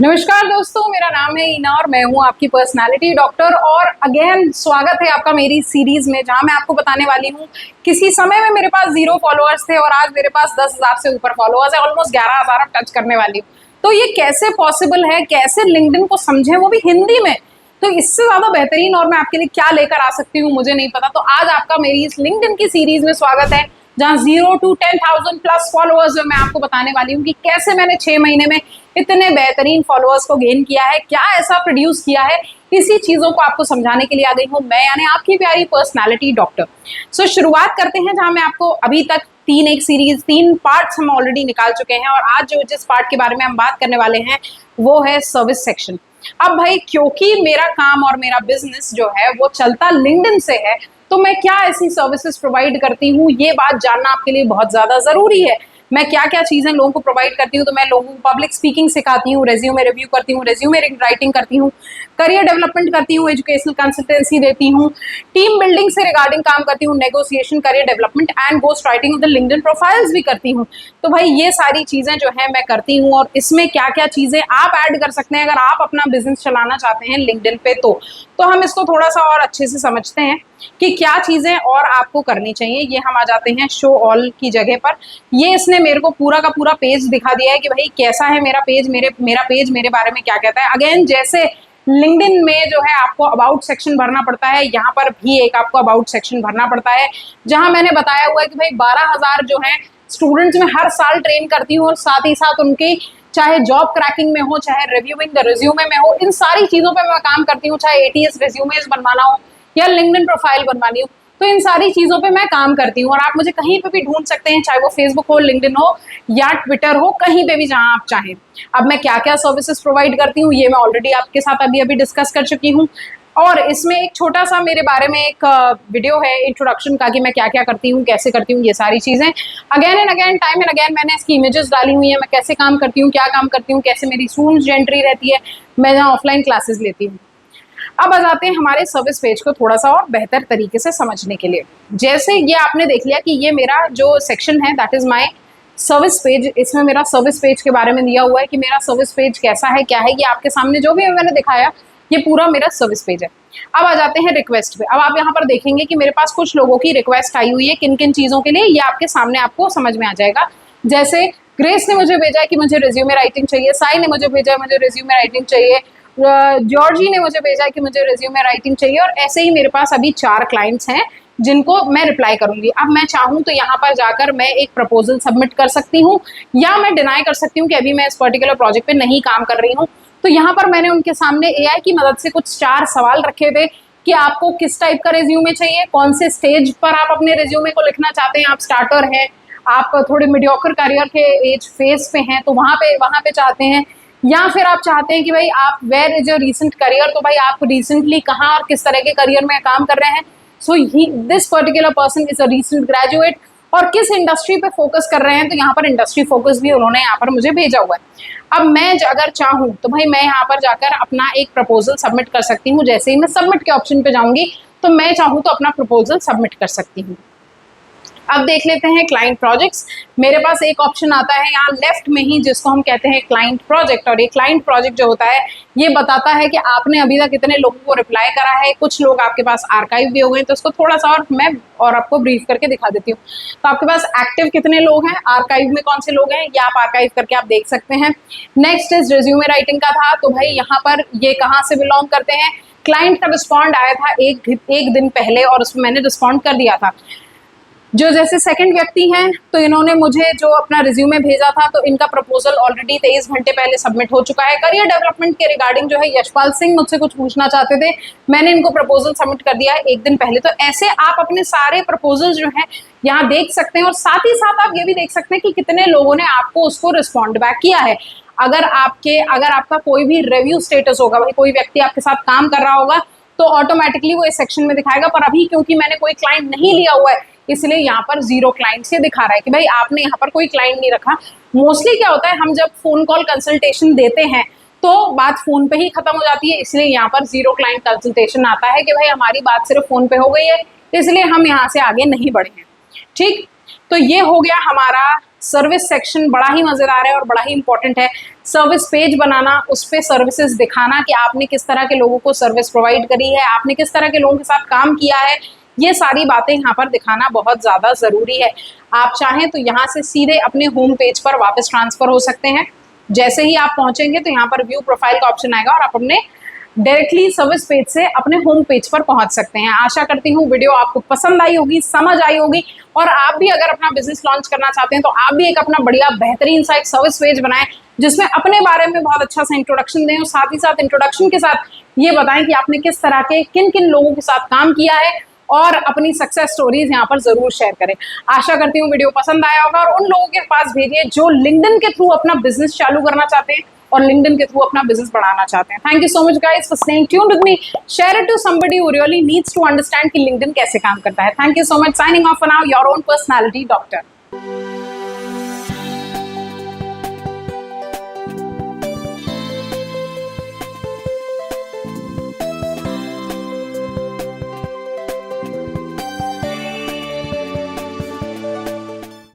नमस्कार दोस्तों, मेरा नाम है ईना और मैं हूं आपकी पर्सनालिटी डॉक्टर। और अगेन स्वागत है आपका मेरी सीरीज में, जहां मैं आपको बताने वाली हूं किसी समय में मेरे पास 0 फॉलोअर्स थे और आज मेरे पास 10,000 से ऊपर फॉलोअर्स है, ऑलमोस्ट 11,000 अब टच करने वाली हूँ। तो ये कैसे पॉसिबल है, कैसे लिंक्डइन को समझे, वो भी हिंदी में। तो इससे ज्यादा बेहतरीन और मैं आपके लिए क्या लेकर आ सकती हूँ मुझे नहीं पता। तो आज आपका मेरी इस लिंक्डइन की सीरीज में स्वागत है, जहां 0 to 10,000 प्लस फॉलोअर्स में मैं आपको बताने वाली हूँ कि कैसे मैंने 6 महीने में इतने बेहतरीन फॉलोअर्स को गेन किया है, क्या ऐसा प्रोड्यूस किया है। इसी चीजों को आपको समझाने के लिए आ गई हूँ मैं, यानी आपकी प्यारी पर्सनालिटी डॉक्टर। सो शुरुआत करते हैं, जहां मैं आपको अभी तक 3 पार्ट्स हम ऑलरेडी निकाल चुके हैं और आज जिस पार्ट के बारे में हम बात करने वाले हैं वो है सर्विस सेक्शन। अब भाई, क्योंकि मेरा काम और मेरा बिजनेस जो है वो चलता लिंक्डइन से है, तो मैं क्या ऐसी सर्विसेज प्रोवाइड करती हूँ ये बात जानना आपके लिए बहुत ज्यादा जरूरी है। मैं क्या क्या चीजें लोगों को प्रोवाइड करती हूँ, तो मैं लोगों को पब्लिक स्पीकिंग सिखाती हूँ, रेज्यूमे रिव्यू करती हूँ, रेज्यूमे राइटिंग करती हूँ, करियर डेवलपमेंट करती हूँ, एजुकेशनल कंसल्टेंसी देती हूँ, टीम बिल्डिंग से रिगार्डिंग काम करती हूँ, negotiation, career development and ghost writing of the LinkedIn profiles भी करती हूँ। तो भाई ये सारी चीजें जो है मैं करती हूँ, और इसमें क्या क्या चीजें आप ऐड कर सकते हैं अगर आप अपना बिजनेस चलाना चाहते हैं लिंक्डइन पे। तो हम इसको थोड़ा सा और अच्छे से समझते हैं कि क्या चीजें और आपको करनी चाहिए। ये हम आ जाते हैं शो ऑल की जगह पर। ये इसने मेरे को पूरा का पूरा पेज दिखा दिया है कि भाई कैसा है मेरा पेज, मेरा पेज मेरे बारे में क्या कहता है। अगेन, जैसे लिंक्डइन में जो है आपको अबाउट सेक्शन भरना पड़ता है, यहाँ पर भी एक आपको अबाउट सेक्शन भरना पड़ता है, जहां मैंने बताया हुआ है कि भाई 12,000 जो है स्टूडेंट्स में हर साल ट्रेन करती हूँ, और साथ ही साथ उनकी चाहे जॉब क्रैकिंग में हो, चाहे रिव्यूइंग द रिज्यूमे में हो, इन सारी चीजों पे मैं काम करती हूँ। चाहे एटीएस रिज्यूमेज बनवाना हो या लिंक्डइन प्रोफाइल बनवानी हो, तो इन सारी चीजों पे मैं काम करती हूँ। और आप मुझे कहीं पे भी ढूंढ सकते हैं, चाहे वो फेसबुक हो, लिंक्डइन हो या ट्विटर हो, कहीं पे भी जहां आप चाहें। अब मैं क्या क्या सर्विसेज प्रोवाइड करती हूँ ये मैं ऑलरेडी आपके साथ अभी डिस्कस कर चुकी हूँ। और इसमें एक छोटा सा मेरे बारे में एक वीडियो है इंट्रोडक्शन का, कि मैं क्या क्या करती हूँ, कैसे करती हूँ, ये सारी चीजें। Again and again, time and again मैंने इसकी इमेजेस डाली हुई है, मैं कैसे काम करती हूँ, क्या काम करती हूँ, कैसे मेरी स्टूडेंट्स एंट्री रहती है, मैं जहाँ ऑफलाइन क्लासेस लेती हूँ। अब आ जाते हैं हमारे सर्विस पेज को थोड़ा सा और बेहतर तरीके से समझने के लिए। जैसे ये आपने देख लिया कि ये मेरा जो सेक्शन है that is my service page. इसमें मेरा सर्विस पेज के बारे में दिया हुआ है कि मेरा सर्विस पेज कैसा है, क्या है। ये आपके सामने जो भी मैंने दिखाया ये पूरा मेरा सर्विस पेज है। अब आ जाते हैं रिक्वेस्ट पे। अब आप यहाँ पर देखेंगे कि मेरे पास कुछ लोगों की रिक्वेस्ट आई हुई है, किन किन चीजों के लिए, ये आपके सामने आपको समझ में आ जाएगा। जैसे ग्रेस ने मुझे भेजा है कि मुझे रिज्यूमे राइटिंग चाहिए, साई ने मुझे भेजा है मुझे रिज्यूमे राइटिंग चाहिए, जॉर्जी ने मुझे भेजा है कि मुझे रिज्यूमे राइटिंग चाहिए। और ऐसे ही मेरे पास अभी 4 क्लाइंट्स हैं जिनको मैं रिप्लाई करूंगी। अब मैं चाहूं तो यहाँ पर जाकर मैं एक प्रपोजल सबमिट कर सकती हूँ, या मैं डिनाई कर सकती हूँ कि अभी मैं इस पर्टिकुलर प्रोजेक्ट पे नहीं काम कर रही हूँ। तो यहाँ पर मैंने उनके सामने एआई की मदद से कुछ 4 सवाल रखे थे कि आपको किस टाइप का रिज्यूमे चाहिए, कौन से स्टेज पर आप अपने रिज्यूमे को लिखना चाहते हैं, आप स्टार्टर हैं, आप थोड़े मीडियोकर करियर के एज फेज पे हैं तो वहां पे चाहते हैं, या फिर आप चाहते हैं कि भाई आप where is your recent career, तो भाई आप रिसेंटली कहाँ और किस तरह के करियर में काम कर रहे हैं। So this particular person is a recent graduate, और किस इंडस्ट्री पे फोकस कर रहे हैं, तो यहाँ पर इंडस्ट्री फोकस भी उन्होंने यहाँ पर मुझे भेजा हुआ है। अब मैं अगर चाहूँ तो भाई मैं यहाँ पर जाकर अपना एक प्रपोजल सबमिट कर सकती हूँ। जैसे ही मैं सबमिट के ऑप्शन पे जाऊंगी तो मैं चाहूँ तो अपना प्रपोजल सबमिट कर सकती हूँ। अब देख लेते हैं क्लाइंट प्रोजेक्ट्स। मेरे पास एक ऑप्शन आता है यहाँ लेफ्ट में ही, जिसको हम कहते हैं क्लाइंट प्रोजेक्ट। और ये क्लाइंट प्रोजेक्ट जो होता है ये बताता है कि आपने अभी तक कितने लोगों को रिप्लाई करा है। कुछ लोग आपके पास आर्काइव भी हो गए, तो इसको थोड़ा सा और मैं और आपको ब्रीफ करके दिखा देती हूँ। तो आपके पास एक्टिव कितने लोग हैं, आर्काइव में कौन से लोग हैं, ये आप आर्काइव करके आप देख सकते हैं। नेक्स्ट इज रिज्यूमे राइटिंग का था, तो भाई यहाँ पर ये कहाँ से बिलोंग करते हैं। क्लाइंट का रिस्पॉन्ड आया था एक दिन पहले और उसमें मैंने रिस्पॉन्ड कर दिया था। जो जैसे सेकंड व्यक्ति हैं, तो इन्होंने मुझे जो अपना रिज्यूमे भेजा था, तो इनका प्रपोजल ऑलरेडी 23 घंटे पहले सबमिट हो चुका है। करियर डेवलपमेंट के रिगार्डिंग जो है यशपाल सिंह मुझसे कुछ पूछना चाहते थे, मैंने इनको प्रपोजल सबमिट कर दिया है एक दिन पहले। तो ऐसे आप अपने सारे प्रपोजल जो है यहाँ देख सकते हैं, और साथ ही साथ आप ये भी देख सकते हैं कि कितने लोगों ने आपको उसको रिस्पॉन्ड बैक किया है। अगर आपका कोई भी रिव्यू स्टेटस होगा, भाई कोई व्यक्ति आपके साथ काम कर रहा होगा, तो ऑटोमेटिकली वो इस सेक्शन में दिखाएगा। पर अभी क्योंकि मैंने कोई क्लाइंट नहीं लिया हुआ है, इसलिए यहाँ पर 0 क्लाइंट्स ये दिखा रहा है कि भाई आपने यहाँ पर कोई क्लाइंट नहीं रखा। मोस्टली क्या होता है, हम जब फोन कॉल कंसल्टेशन देते हैं तो बात फोन पे ही खत्म हो जाती है, इसलिए यहाँ पर 0 क्लाइंट कंसल्टेशन आता है कि भाई हमारी बात सिर्फ फोन पे हो गई है, इसलिए हम यहाँ से आगे नहीं बढ़े हैं। ठीक, तो ये हो गया हमारा सर्विस सेक्शन। बड़ा ही मजेदार है और बड़ा ही इंपॉर्टेंट है। सर्विस पेज बनाना, उस पर सर्विसेज दिखाना कि आपने किस तरह के लोगों को सर्विस प्रोवाइड करी है, आपने किस तरह के लोगों के साथ काम किया है, ये सारी बातें यहाँ पर दिखाना बहुत ज़्यादा ज़रूरी है। आप चाहें तो यहाँ से सीधे अपने होम पेज पर वापस ट्रांसफ़र हो सकते हैं। जैसे ही आप पहुँचेंगे तो यहाँ पर व्यू प्रोफाइल का ऑप्शन आएगा और आप अपने डायरेक्टली सर्विस पेज से अपने होम पेज पर पहुंच सकते हैं। आशा करती हूँ वीडियो आपको पसंद आई होगी, समझ आई होगी, और आप भी अगर अपना बिजनेस लॉन्च करना चाहते हैं तो आप भी एक अपना बढ़िया बेहतरीन सा एक सर्विस पेज बनाएं जिसमें अपने बारे में बहुत अच्छा सा इंट्रोडक्शन दें और साथ ही साथ इंट्रोडक्शन के साथ ये बताएं कि आपने किस तरह के किन किन लोगों के साथ काम किया है और अपनी सक्सेस स्टोरीज यहाँ पर जरूर शेयर करें। आशा करती हूँ वीडियो पसंद आया होगा और उन लोगों के पास भेजिए जो लिंक्डइन के थ्रू अपना बिजनेस चालू करना चाहते हैं और लिंक्डइन के थ्रू अपना बिजनेस बढ़ाना चाहते हैं। Thank you so much guys for staying tuned with me. Share it to somebody who really needs to understand कि लिंक्डइन कैसे काम करता है। Thank you so much. Signing off for now, your own personality doctor.